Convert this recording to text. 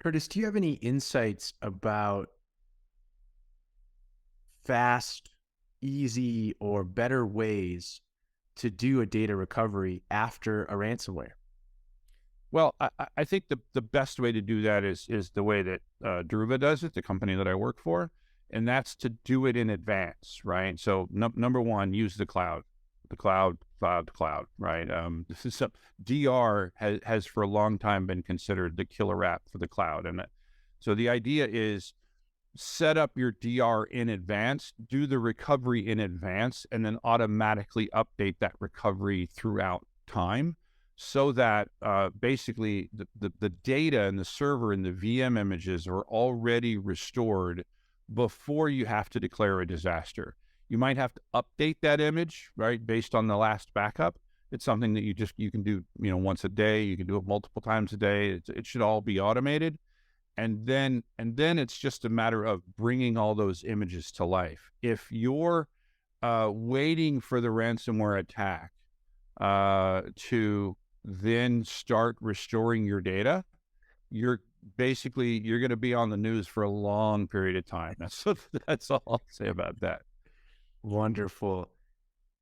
Curtis, do you have any insights about fast, easy, or better ways to do a data recovery after a ransomware? Well, I think the best way to do that is the way that Druva does it, the company that I work for, and that's to do it in advance, right? So number one, use the cloud, right? This is some DR has for a long time been considered the killer app for the cloud, and so the idea is set up your DR in advance, do the recovery in advance, and then automatically update that recovery throughout time so that basically the data and the server and the VM images are already restored before you have to declare a disaster. You might have to update that image, right, based on the last backup. It's something that you can do, once a day. You can do it multiple times a day. It should all be automated, and then it's just a matter of bringing all those images to life. If you're waiting for the ransomware attack to then start restoring your data, you're going to be on the news for a long period of time. That's all I'll say about that. Wonderful.